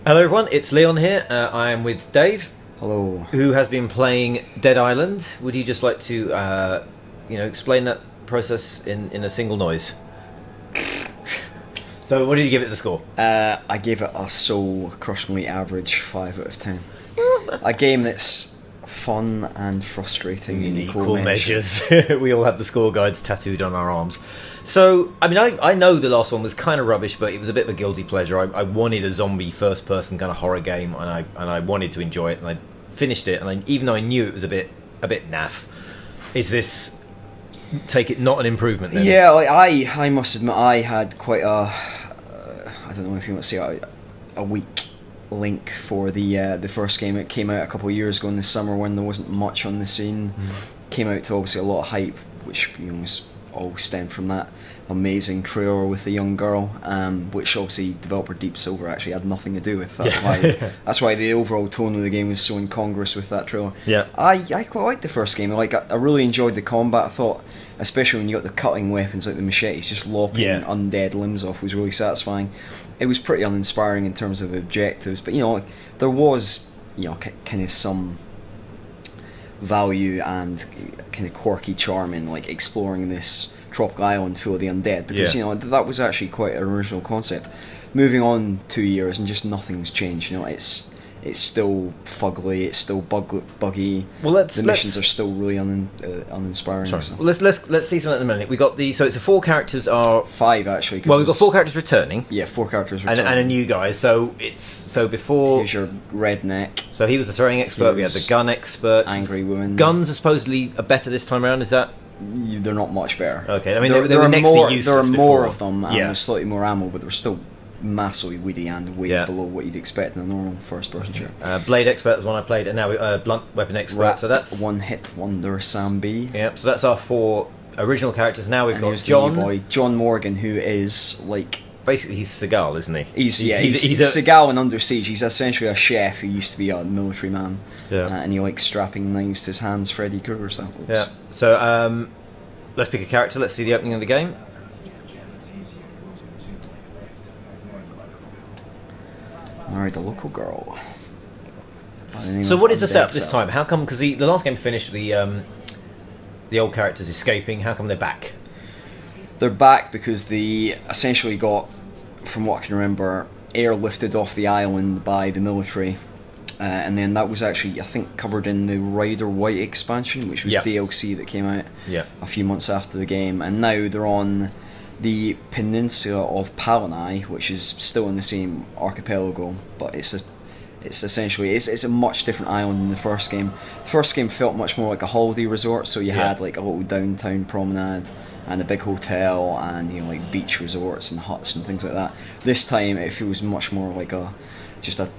Hello everyone, it's Leon here. I am with Dave. Hello. Who has been playing Dead Island. Would you just like to, explain that process in a single noise? So, what did you give it as a score? I gave it a soul-crushingly average 5 out of 10. A game that's fun and frustrating in equal measures. We all have the score guides tattooed on our arms. So, I mean, I know the last one was kind of rubbish, but it was a bit of a guilty pleasure. I wanted a zombie first-person kind of horror game, and I wanted to enjoy it, and I finished it. And even though I knew it was a bit naff, is this take it not an improvement? Then? Yeah, like, I must admit I had quite a I don't know if you want to say a weak link for the first game. It came out a couple of years ago in the summer when there wasn't much on the scene. Came out to obviously a lot of hype, which was all stemmed from that amazing trailer with the young girl, which obviously developer Deep Silver actually had nothing to do with. That's why the overall tone of the game was so incongruous with that trailer. Yeah, I quite liked the first game. I really enjoyed the combat. I thought, especially when you got the cutting weapons like the machetes, just lopping undead limbs off was really satisfying. It was pretty uninspiring in terms of objectives, but there was kind of some value and kind of quirky charm in like exploring this tropical island full of the undead, because that was actually quite an original concept. Moving on 2 years and just nothing's changed. It's still fugly, it's still buggy. Well, the missions are still really uninspiring. Sorry. So. Well, let's see something in a minute. We got so it's 4 characters are 5 actually. Well, we've got 4 characters returning. Yeah, 4 characters returning and a new guy. So before. Here's your redneck. So he was the throwing expert. We had the gun expert. Angry woman. Guns are supposedly better this time around. Is that? They're not much better. Okay, I mean they were next to useless. There are before. more of them, and there's slightly more ammo, but they're still massively weedy and way below what you'd expect in a normal first-person shooter. Blade expert was one I played, and now blunt weapon expert. So that's one-hit wonder, Sam B. Yeah, so that's our 4 original characters. Now we've got John Morgan, who is like basically he's Seagal, isn't he? He's Seagal in Under Siege. He's essentially a chef who used to be a military man, and he likes strapping knives to his hands, Freddy Krueger style. Yeah. So let's pick a character. Let's see the opening of the game. Married a local girl. So what is the setup this time? How come? Because the last game finished, the old characters escaping. How come they're back? They're back because they essentially got, from what I can remember, airlifted off the island by the military, and then that was actually, I think, covered in the Rider White expansion, which was DLC that came out a few months after the game, and now they're on the peninsula of Palanai, which is still in the same archipelago, but it's essentially a much different island than the first game. The first game felt much more like a holiday resort, so you had like a little downtown promenade and a big hotel and like beach resorts and huts and things like that. This time it feels much more like just a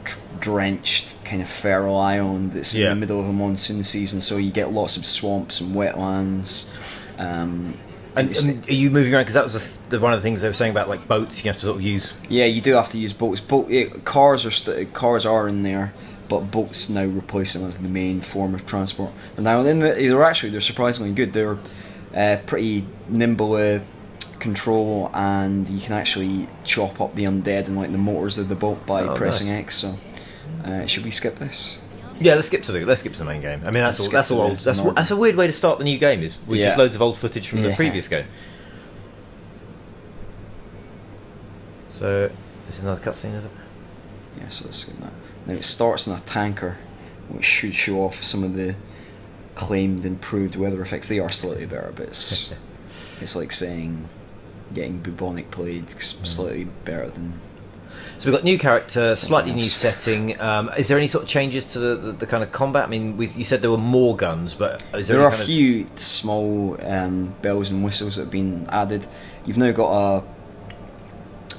drenched kind of feral island that's in the middle of a monsoon season, so you get lots of swamps and wetlands. And are you moving around? Because that was one of the things they were saying about like boats. You have to sort of use. Yeah, you do have to use boats. Cars are in there, but boats now replace them as the main form of transport. And now they're surprisingly good. They're pretty nimble to control, and you can actually chop up the undead and like the motors of the boat by pressing X. So should we skip this? Yeah, let's skip to the main game. I mean, that's all old. That's a weird way to start the new game, is with just loads of old footage from the previous game. So this is another cutscene, is it? Yeah, so let's skip that. Now it starts in a tanker, which should show off some of the claimed improved weather effects. They are slightly better, but it's like saying getting bubonic plague slightly better than. So we've got new character, slightly new setting. Is there any sort of changes to the kind of combat? I mean, you said there were more guns, but is there are a few small bells and whistles that have been added. You've now got a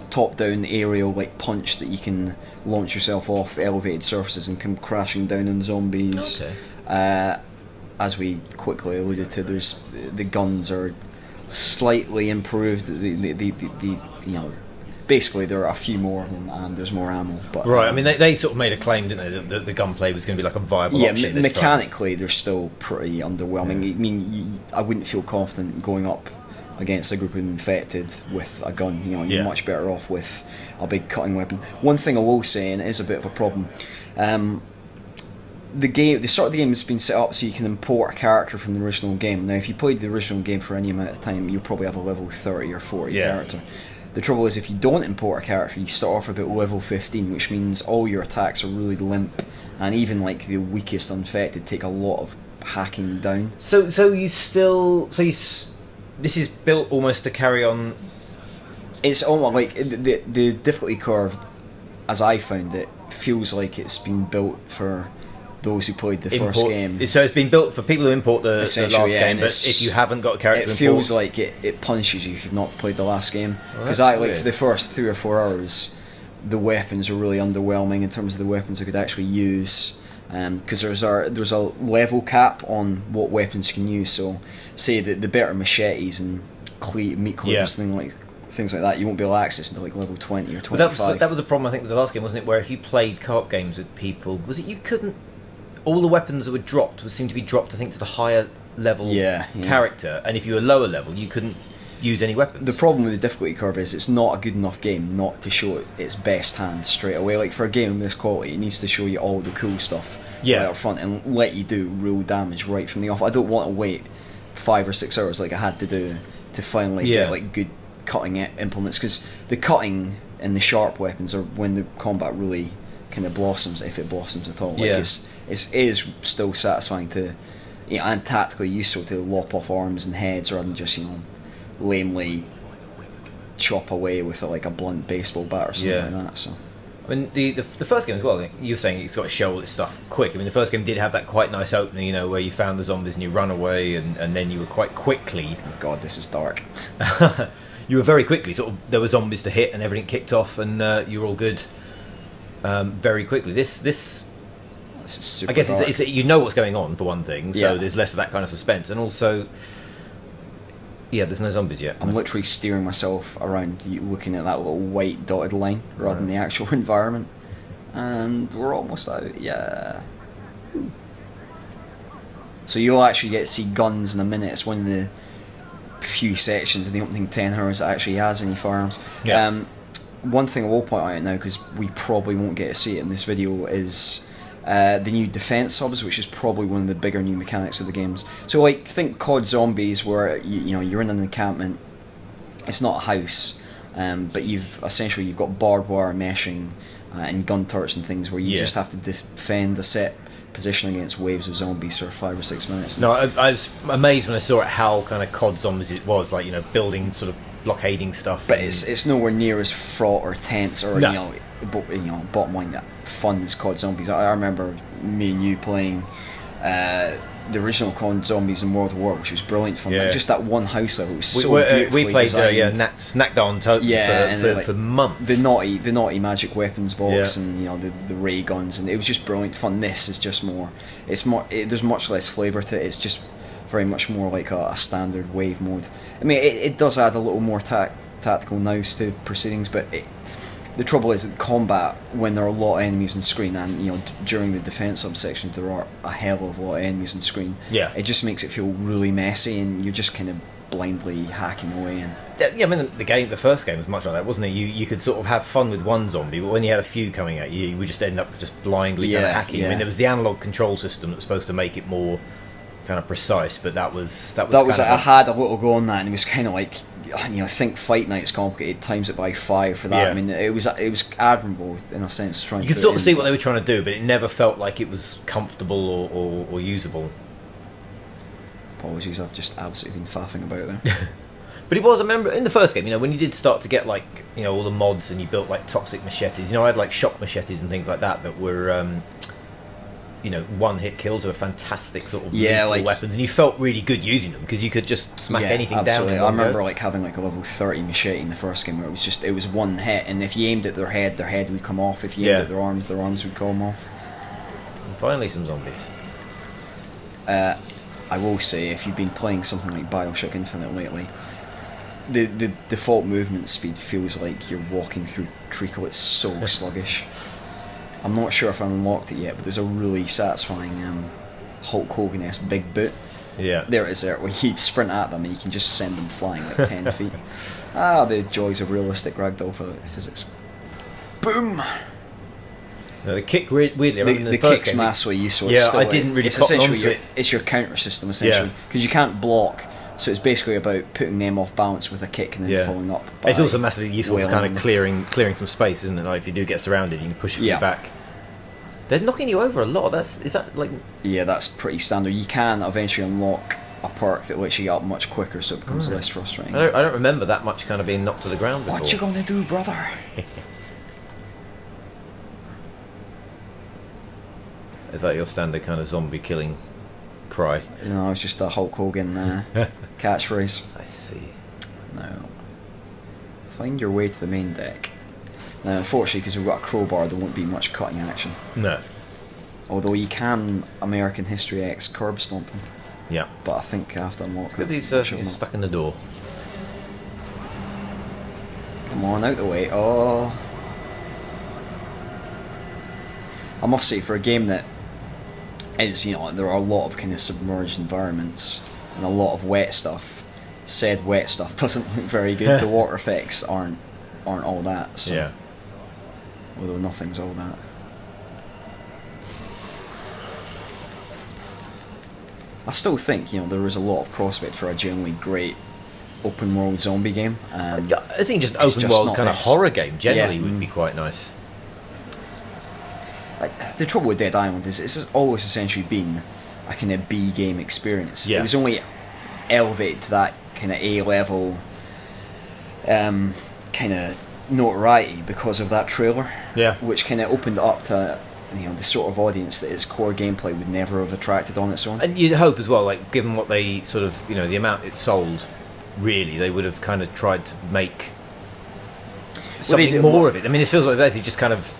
top-down aerial like punch that you can launch yourself off elevated surfaces and come crashing down on zombies. Okay. As we quickly alluded to, the guns are slightly improved. Basically there are a few more of them and there's more ammo. But right, I mean they sort of made a claim, didn't they, that the gunplay was going to be like a viable option this mechanically time. They're still pretty underwhelming. I mean, I wouldn't feel confident going up against a group of infected with a gun. You know, you're Yeah. much better off with a big cutting weapon. One thing I will say, and it is a bit of a problem, the start of the game has been set up so you can import a character from the original game. Now, if you played the original game for any amount of time, you'll probably have a level 30 or 40 character. The trouble is, if you don't import a character, you start off about level 15, which means all your attacks are really limp, and even like the weakest infected take a lot of hacking down. This is built almost to carry on. It's almost like the difficulty curve, as I found it, feels like it's been built for those who played the first game. So it's been built for people who import the last game, but if you haven't got a character to import, it feels like it punishes you if you've not played the last game. Because for the first 3 or 4 hours, the weapons are really underwhelming in terms of the weapons I could actually use. Because there's a level cap on what weapons you can use. So, say the better machetes and meat cleavers, things like that, you won't be able to access until like level 20 or 25. But that was a problem, I think, with the last game, wasn't it? Where if you played co-op games with people, was it you couldn't? All the weapons that were dropped seemed to be dropped, I think, to the higher level character, and if you were lower level, you couldn't use any weapons. The problem with the difficulty curve is it's not a good enough game not to show its best hand straight away. Like, for a game of this quality, it needs to show you all the cool stuff right up front and let you do real damage right from the off. I don't want to wait 5 or 6 hours like I had to do to finally get like good cutting implements, because the cutting and the sharp weapons are when the combat really kind of blossoms, if it blossoms at all. Like it is still satisfying to, and tactically useful to lop off arms and heads rather than just lamely chop away with like a blunt baseball bat or something like that. So, I mean, the first game as well, you were saying it's got to show all this stuff quick. I mean, the first game did have that quite nice opening, where you found the zombies and you run away, and then you were quite quickly. Oh God, this is dark. You were very quickly there were zombies to hit, and everything kicked off, and you were all good. Very quickly. This is super. I guess it's you know what's going on for one thing, so there's less of that kind of suspense, and also. Yeah, there's no zombies yet. I'm literally steering myself around looking at that little white dotted line rather than the actual environment. And we're almost out, So you'll actually get to see guns in a minute. It's one of the few sections in the opening 10 hours that actually has any firearms. One thing I will point out now, because we probably won't get to see it in this video, is the new defense subs, which is probably one of the bigger new mechanics of the games. So, like, think COD Zombies, where you're in an encampment. It's not a house, but you've got barbed wire meshing and gun turrets and things where you just have to defend a set position against waves of zombies for 5 or 6 minutes. No, I was amazed when I saw it how kind of COD Zombies it was, like building sort of blockading stuff. But it's nowhere near as fraught or tense or bottom line that fun as COD Zombies. I remember me and you playing the original COD Zombies in World War, which was brilliant fun. Like, just that one house level was so beautifully we played designed. Knacked on totally for months. The naughty magic weapons box and the ray guns, and it was just brilliant fun. This is just more. There's much less flavour to it. It's just very much more like a standard wave mode. I mean, it does add a little more tactical nous to proceedings, but the trouble is that combat, when there are a lot of enemies on screen, and during the defense subsection there are a hell of a lot of enemies on screen. It just makes it feel really messy, and you're just kind of blindly hacking away. And I mean, the first game was much like that, wasn't it? You could sort of have fun with one zombie, but when you had a few coming at you, you would just end up just blindly kind of hacking. I mean, there was the analog control system that was supposed to make it more kind of precise, but that was I had a little go on that, and it was kind of like, think Fight Night's complicated, times it by 5 for that. I mean, it was admirable in a sense. Trying you could sort of see what they were trying to do, but it never felt like it was comfortable or usable. Apologies, I've just absolutely been faffing about there. But it was, I remember in the first game, when you did start to get like, all the mods, and you built like toxic machetes. I had like shock machetes and things like that were one-hit kills were fantastic sort of lethal weapons, and you felt really good using them because you could just smack anything down. I remember having like a level 30 machete in the first game where it was one hit, and if you aimed at their head would come off. If you aimed at their arms would come off. And finally, some zombies. I will say, if you've been playing something like Bioshock Infinite lately, the default movement speed feels like you're walking through treacle. It's so sluggish. I'm not sure if I've unlocked it yet, but there's a really satisfying Hulk Hogan-esque big boot Yeah. There it is there, where you sprint at them and you can just send them flying like 10 feet. Ah, the joys of realistic ragdoll physics. Boom! No, the kick, weirdly, the kick's massively useful. Yeah, still, I didn't really cotton onto it. It's your counter system, essentially. Because you can't block, so it's basically about putting them off balance with a kick and then following up. It's also massively useful for kind of clearing some space, isn't it? Like if you do get surrounded, you can push it back. They're knocking you over a lot. Is that like? Yeah, that's pretty standard. You can eventually unlock a perk that lets you get up much quicker, so it becomes less frustrating. I don't remember that much kind of being knocked to the ground before. What you gonna do, brother? Is that your standard kind of zombie killing cry? No, it's just a Hulk Hogan catchphrase. I see. Now, find your way to the main deck. Now, unfortunately, because we've got a crowbar, there won't be much cutting action. No. Although you can American History X curb stomp them. Yeah. But I think I have to unlock it. He's stuck in the door. Come on, out the way. Oh. I must say, for a game that is, there are a lot of kind of submerged environments and a lot of wet stuff. Said wet stuff doesn't look very good. The water effects aren't all that. So. Yeah. Although nothing's all that. I still think there is a lot of prospect for a genuinely great open world zombie game. I think just an open world kind of horror game generally would be quite nice. Like, the trouble with Dead Island is it's always essentially been a kind of B game experience. Yeah. It was only elevated to that kind of A level kind of notoriety because of that trailer. Yeah. Which kind of opened it up to the sort of audience that its core gameplay would never have attracted on its own. And you'd hope as well, like given what they sort of the amount it sold, really they would have kind of tried to make something more of it. I mean, it feels like they just kind of.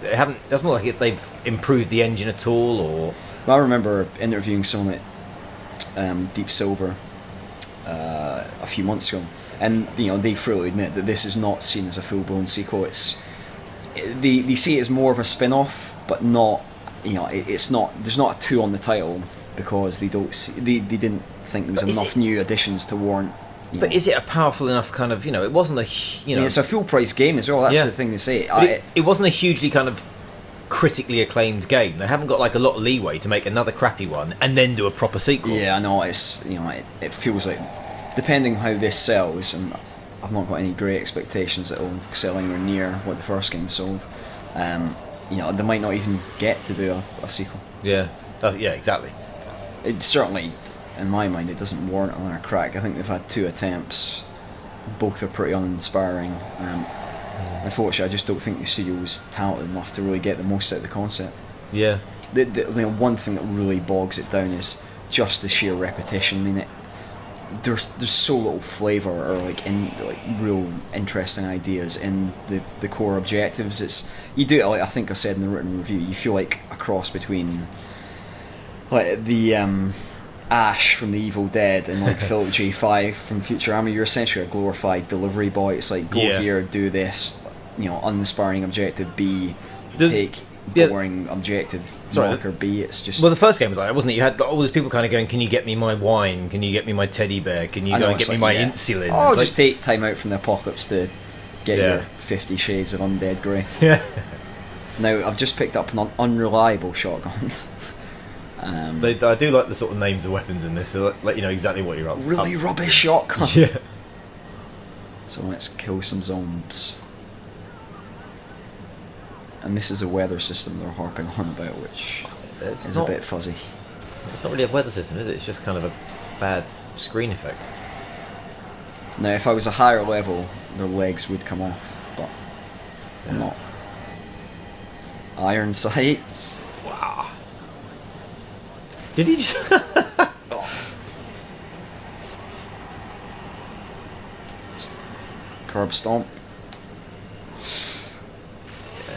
It doesn't look like they've improved the engine at all, or. Well, I remember interviewing someone at Deep Silver a few months ago, and they freely admit that this is not seen as a full-blown sequel. They see it as more of a spin-off, but not. It's not. There's not a 2 on the title because they didn't think there was enough new additions to warrant. But is it a powerful enough kind of, it wasn't a, I mean, it's a full price game as well, that's the thing they say. It wasn't a hugely kind of critically acclaimed game. They haven't got like a lot of leeway to make another crappy one and then do a proper sequel. Yeah, I know, it's, it feels like, depending how this sells, and I've not got any great expectations that it'll sell anywhere near what the first game sold, they might not even get to do a sequel. Yeah, exactly. It certainly, in my mind, it doesn't warrant another crack. I think they've had 2 attempts. Both are pretty uninspiring. Unfortunately, I just don't think the studio was talented enough to really get the most out of the concept. Yeah. The one thing that really bogs it down is just the sheer repetition. I mean, there's so little flavour or real interesting ideas in the core objectives. You do it, like I think I said in the written review. You feel like a cross between like the Ash from The Evil Dead and like Philip J5 from Futurama. You're essentially a glorified delivery boy. It's like, go here, do this, uninspiring objective B, take boring objective marker B. It's just... Well, the first game was like that, wasn't it? You had all these people kind of going, can you get me my wine? Can you get me my teddy bear? Can you go and get me my insulin? Oh, just take time out from the apocalypse to get your 50 Shades of Undead Grey. Yeah. Now, I've just picked up an unreliable shotgun. I do like the sort of names of weapons in this. They let you know exactly what you're up. Really rubbish shotgun. Yeah. So let's kill some zombs. And this is a weather system they're harping on about, which is a bit fuzzy. It's not really a weather system, is it? It's just kind of a bad screen effect. Now, if I was a higher level, their legs would come off, but I'm not. Iron sights. Wow. Did he just... Curb stomp.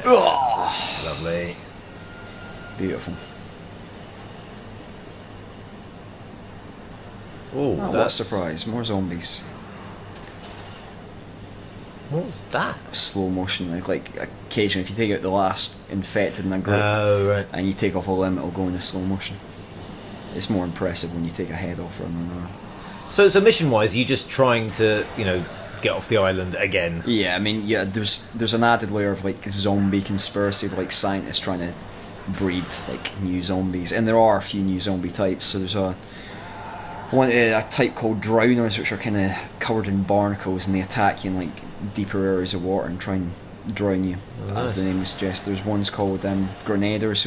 Lovely. Beautiful. Oh, what a surprise. More zombies. What was that? Slow motion, like occasionally if you take out the last infected in a group right. and you take off all of them, it'll go into slow motion. it's more impressive when you take a head off rather than an arm. So mission-wise, you just trying to, get off the island again? Yeah, I mean, there's an added layer of like zombie conspiracy of like scientists trying to breed like new zombies, and there are a few new zombie types. So there's a type called drowners, which are kind of covered in barnacles, and they attack you in like deeper areas of water and try and drown you, as the name suggests. There's ones called grenaders,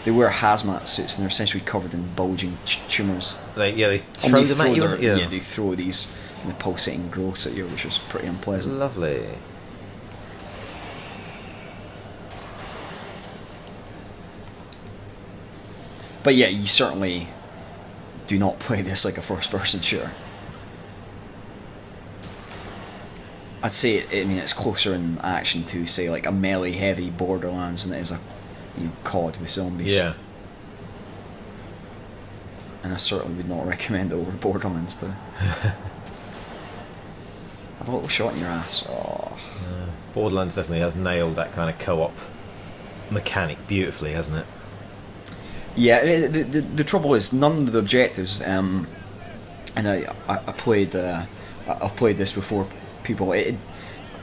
they wear hazmat suits and they're essentially covered in bulging tumours. They throw them at you? Yeah, they throw these pulsating growths at you, which is pretty unpleasant. Lovely. But yeah, you certainly do not play this like a first-person shooter. I'd say it's closer in action to, say, like a melee-heavy Borderlands than it is a COD with zombies. Yeah. And I certainly would not recommend it over Borderlands too. Have a little shot in your ass. Oh. Borderlands definitely has nailed that kind of co-op mechanic beautifully, hasn't it? Yeah, the trouble is none of the objectives. And I've played this before. People,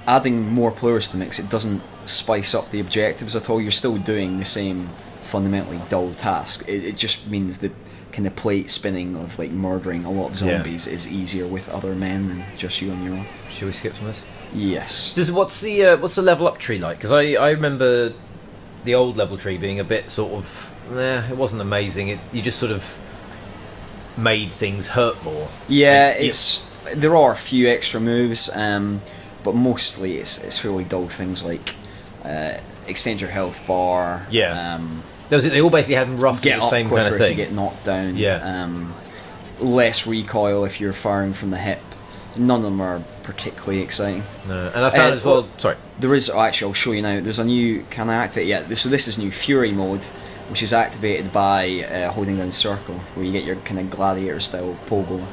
adding more players to the mix, it doesn't spice up the objectives at all. You're still doing the same fundamentally dull task. It just means the kind of plate spinning of like murdering a lot of zombies is easier with other men than just you on your own. Should we skip some of this? Yes. What's the level up tree like? Because I remember the old level tree being a bit sort of it wasn't amazing. You just sort of made things hurt more. Yeah, there are a few extra moves, but mostly it's fairly dull things like extend your health bar. Yeah. They all basically had roughly the same kind of thing. If you get knocked down. Yeah. Less recoil if you're firing from the hip. None of them are particularly exciting. No. And I found as well. Sorry. There is actually. I'll show you now. There's a new. Can I activate? Yeah. So this is new Fury mode, which is activated by holding down circle, where you get your kind of gladiator style pogo,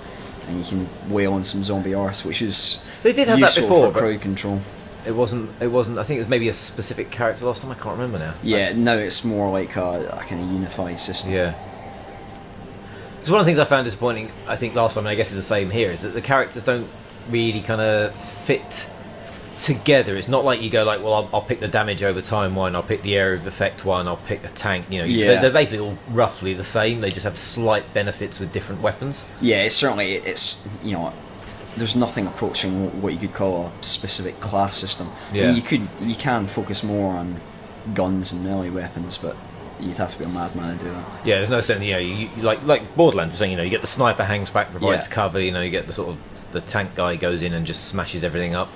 and you can wail on some zombie arse, which is they did have that before, for crowd control. It wasn't. I think it was maybe a specific character last time. I can't remember now. Yeah. Now it's more like a kind of unified system. Yeah. Because one of the things I found disappointing, I think last time, and I guess it's the same here, is that the characters don't really kind of fit together. It's not like you go like, well, I'll pick the damage over time one, I'll pick the area of effect one, I'll pick a tank. So they're basically all roughly the same. They just have slight benefits with different weapons. Yeah, it's there's nothing approaching what you could call a specific class system. Yeah. I mean, you can focus more on guns and melee weapons, but you'd have to be a madman to do that. Yeah, there's no sense. You like Borderlands, you're saying, you get the sniper hangs back, provides cover. You get the sort of the tank guy goes in and just smashes everything up.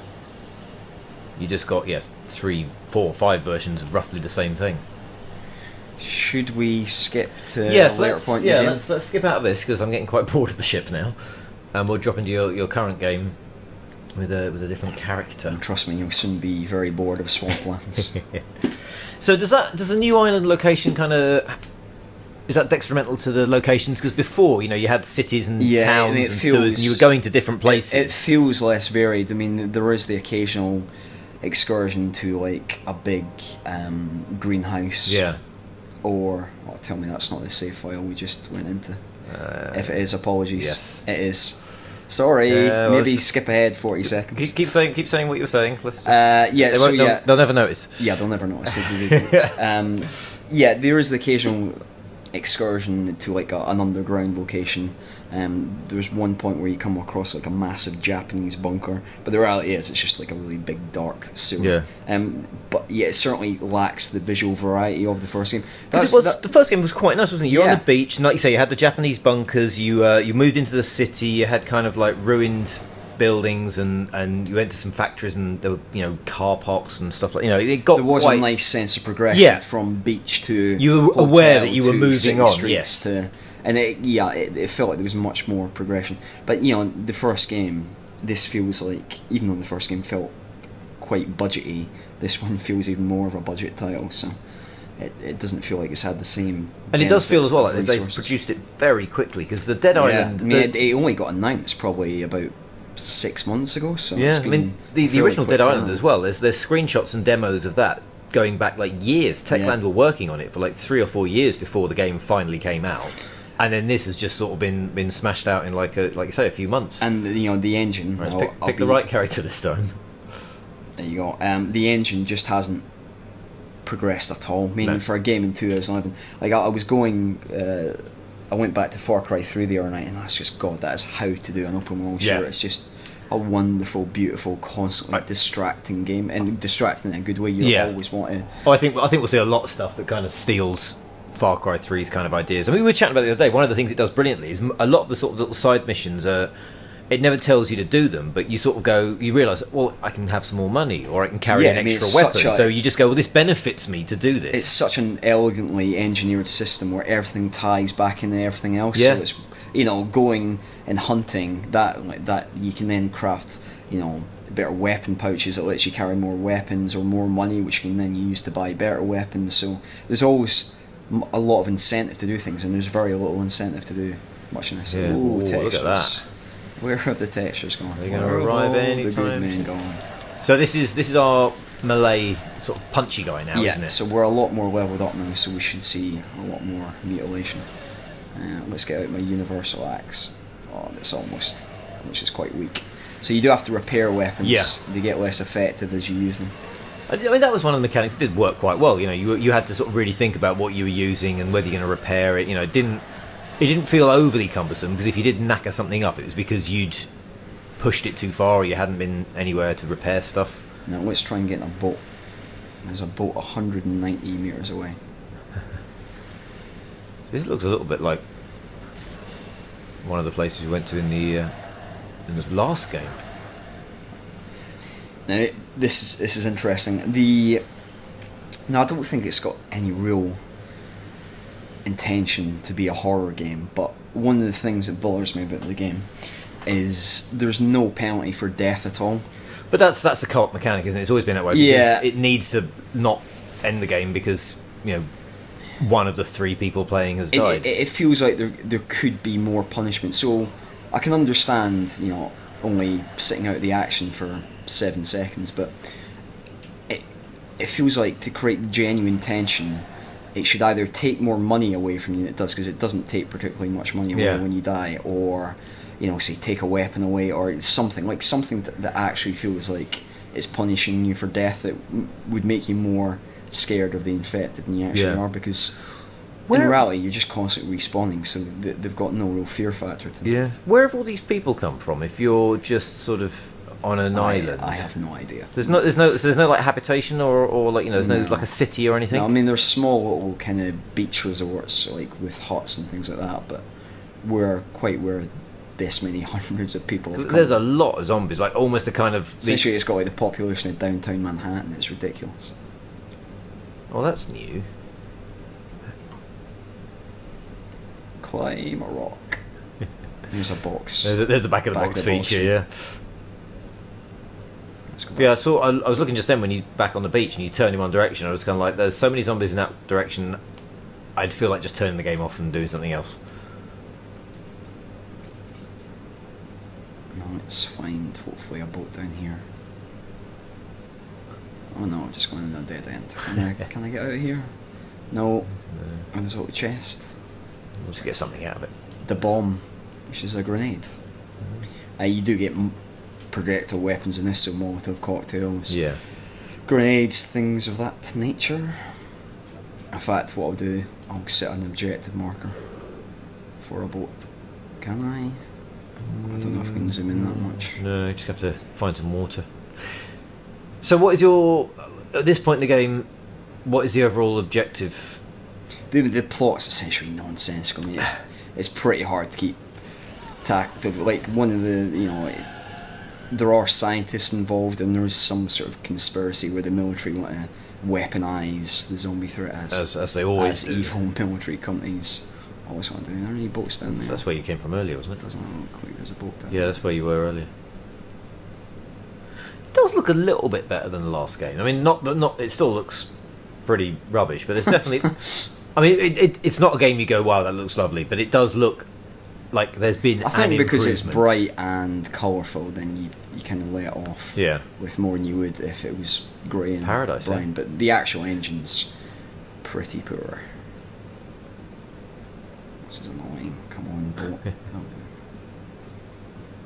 You just got 3, 4, 5 versions of roughly the same thing. Should we skip to a later point? Let's skip out of this because I'm getting quite bored of the ship now, and we'll drop into your current game with a different character. And trust me, you'll soon be very bored of Swamplands. So does the new island location kind of, is that detrimental to the locations? Because before, you had cities and towns and sewers, and you were going to different places. It feels less varied. I mean, there is the occasional excursion to like a big greenhouse. Yeah. Or tell me that's not the save file we just went into. If it is, apologies. Yes, it is. Sorry, maybe skip ahead 40 seconds. Keep saying what you're saying. Let's just, they'll never notice. Yeah, they'll never notice. There is the occasional excursion to like an underground location. There's one point where you come across like a massive Japanese bunker, but the reality is it's just like a really big dark sewer. But it certainly lacks the visual variety of the first game. The first game was quite nice, wasn't it? You're on the beach, and like you say, you had the Japanese bunkers. You moved into the city. You had kind of like ruined buildings, and you went to some factories, and there were car parks and stuff like there was a nice sense of progression from beach to you were aware that you were moving on. Yes. And it felt like there was much more progression. But the first game, this feels like, even though the first game felt quite budgety, this one feels even more of a budget title. So it doesn't feel like it's had the same. And it does feel as well like they produced it very quickly, because the Dead Island. It only got announced probably about 6 months ago. So the original Dead Island as well. There's screenshots and demos of that going back like years. Techland were working on it for like 3 or 4 years before the game finally came out. And then this has just sort of been smashed out in like you say, a few months. And the engine. Right, pick the right character this time. There you go. The engine just hasn't progressed at all. Meaning No. for a game in 2011, like I was going. I went back to Far Cry 3 the other night, and that's just that is how to do an open world shooter. Yeah. It's just a wonderful, beautiful, constantly distracting game, and distracting in a good way. You always want to. Oh, I think we'll see a lot of stuff that kind of steals Far Cry 3's kind of ideas. I mean, we were chatting about it the other day. One of the things it does brilliantly is a lot of the sort of little side missions are. It never tells you to do them, but you sort of you realise, well, I can have some more money, or I can carry an extra weapon. So you just go, well, this benefits me to do this. It's such an elegantly engineered system where everything ties back into everything else. Yeah. So it's, going and hunting, that you can then craft, better weapon pouches that lets you carry more weapons, or more money, which you can then use to buy better weapons. So there's always a lot of incentive to do things, and there's very little incentive to do much in this. Yeah. Ooh, Look at that. Where have the textures gone? They're going to arrive any the good time. men gone? So this is our melee sort of punchy guy now, isn't it? So we're a lot more leveled up now, so we should see a lot more mutilation. Let's get out my universal axe. Oh, it's which is quite weak. So you do have to repair weapons. Yeah. They get less effective as you use them. I mean, that was one of the mechanics that did work quite well. You had to sort of really think about what you were using and whether you're going to repair it. It didn't feel overly cumbersome, because if you did knacker something up, it was because you'd pushed it too far, or you hadn't been anywhere to repair stuff. Now let's try and get in a boat. There's a boat 190 metres away. This looks a little bit like one of the places we went to in the last game. Now this is interesting. Now I don't think it's got any real intention to be a horror game, but one of the things that bothers me about the game is there's no penalty for death at all. But that's the cult mechanic, isn't it? It's always been that way. Yeah. Because it needs to not end the game because one of the 3 people playing has died. It feels like there could be more punishment. So I can understand only sitting out the action for 7 seconds, but it feels like to create genuine tension, it should either take more money away from you than it does, because it doesn't take particularly much money away when you die, or say take a weapon away, or something that actually feels like it's punishing you for death, that would make you more scared of the infected than you actually are, because in reality you're just constantly respawning, so they've got no real fear factor to them. Yeah. Where have all these people come from if you're just sort of on an island? I have no idea. There's no like habitation or like there's no like a city or anything. No, I mean there's small little kind of beach resorts like with huts and things like that, but we're quite where this many hundreds of people have come. There's a lot of zombies, like almost a kind of. Essentially, it's got like the population of downtown Manhattan. It's ridiculous. Oh, that's new. Climb a rock. There's a box. There's a back of the box feature, yeah. But yeah, I was looking just then when you back on the beach and you turn in one direction. I was kind of like, there's so many zombies in that direction. I'd feel like just turning the game off and doing something else. No, let's find hopefully a boat down here. Oh no, I'm just going in a dead end. Can I get out of here? No. And there's a little chest. We'll just get something out of it. The bomb, which is a grenade. You do get projectile weapons in this, so Molotov cocktails, grenades, things of that nature. In fact, what I'll do, I'll set an objective marker for a boat. Can I? I don't know if I can zoom in that much. No, you just have to find some water. So what is at this point in the game, what is the overall objective? The plot's essentially nonsensical. I mean, it's pretty hard to keep track of. Like, one of the, there are scientists involved, and there is some sort of conspiracy where the military want to weaponise the zombie threat as they always do. Evil military companies always want to do. Are there any boats down there? That's where you came from earlier, wasn't it? Doesn't look like there's a boat down there. Yeah, that's where you were earlier. It does look a little bit better than the last game. I mean, not it still looks pretty rubbish, but it's definitely. I mean, it's not a game you go, wow, that looks lovely, but it does look like there's been. I think because it's bright and colourful, then you kind of lay it off. Yeah. With more than you would if it was grey and Paradise, brown. But the actual engine's pretty poor. This is annoying. Come on, boat. Oh.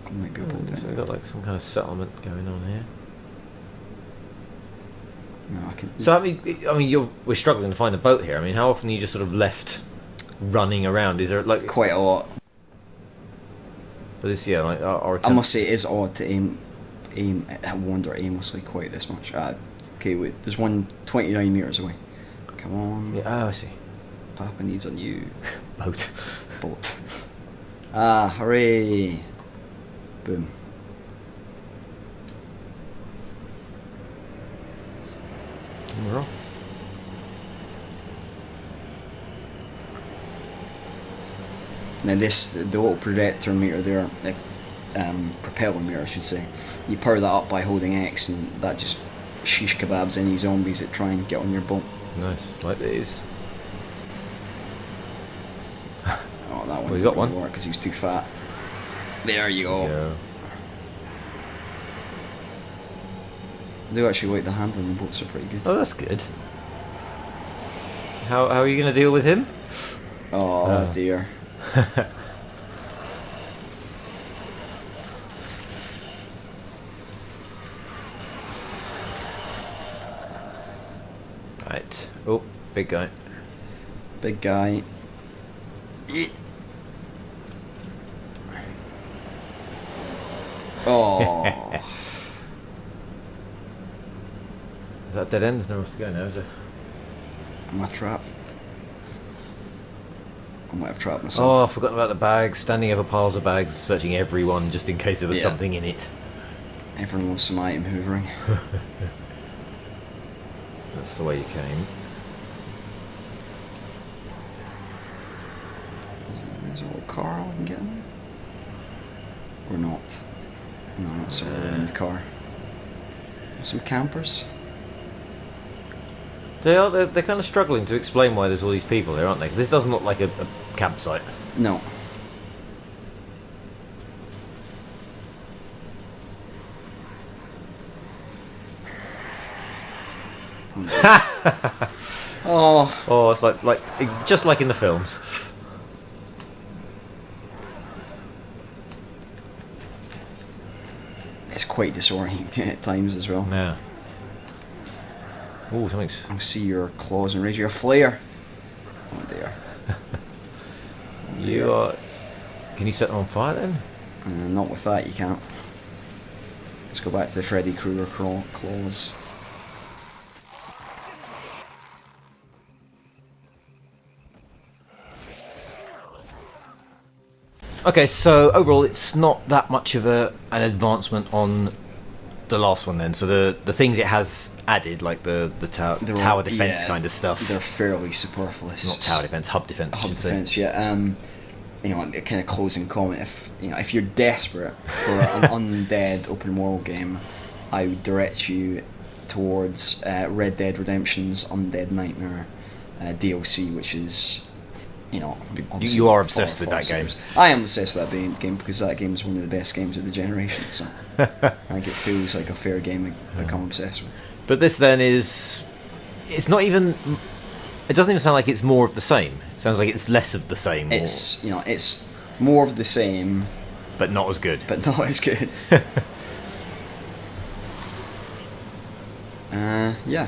I might be able to. So we've got like some kind of settlement going on here. No, I can. So we're struggling to find a boat here. I mean, how often are you just sort of left running around? Is there like Quite a lot. But it's like our I attempt. must say it is odd to aim. I wander aimlessly quite this much. Okay, wait. There's one 29 meters away. Come on. Yeah, I see. Papa needs a new Boat. boat. Hooray! Boom. We're off. Now the little projector meter there, the propeller meter I should say, you power that up by holding X and that just shish kebabs any zombies that try and get on your boat. Nice, like these. Oh, that one We didn't got really one. work because he was too fat. There you go. Yeah. I do actually like the handle on the boats are pretty good. Oh, that's good. How are you going to deal with him? Oh dear. Right. Oh, big guy. Big guy. Oh. Is that dead end? There's nowhere else to go now, is there? Am I trapped? I might have trapped myself. Oh, I've forgotten about the bags. Standing over piles of bags, searching everyone just in case there was Yeah. something in it. Everyone wants some item hoovering. That's the way you came. There's a little car I can get in. Or not. No, not so in the car. Some campers. They're kind of struggling to explain why there's all these people there, aren't they? Because this doesn't look like a campsite. No. Oh. Oh, it's it's just like in the films. It's quite disorienting at times as well. Yeah. Oh, something's. I'll see your claws and raise your flare. Oh dear. You are. Can you set them on fire then? Not with that, you can't. Let's go back to the Freddy Krueger claws. Okay, so overall, it's not that much of an advancement on the last one then. So the things it has added, like the tower defense kind of stuff. They're fairly superfluous. Not tower defense, hub defense. Hub defense, yeah. You know, a kind of closing comment. If you're desperate for an undead open world game, I would direct you towards Red Dead Redemption's Undead Nightmare DLC, which is, you are obsessed with that game. I am obsessed with that game because that game is one of the best games of the generation. So I think it feels like a fair game to become obsessed with. But this then it's not even. It doesn't even sound like it's more of the same. It sounds like it's less of the same. It's it's more of the same, but not as good. But not as good. Yeah.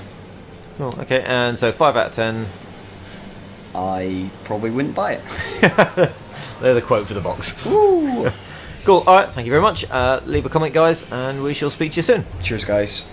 Well, okay, and so 5 out of 10. I probably wouldn't buy it. There's a quote for the box. Woo! Cool. All right. Thank you very much. Leave a comment, guys, and we shall speak to you soon. Cheers, guys.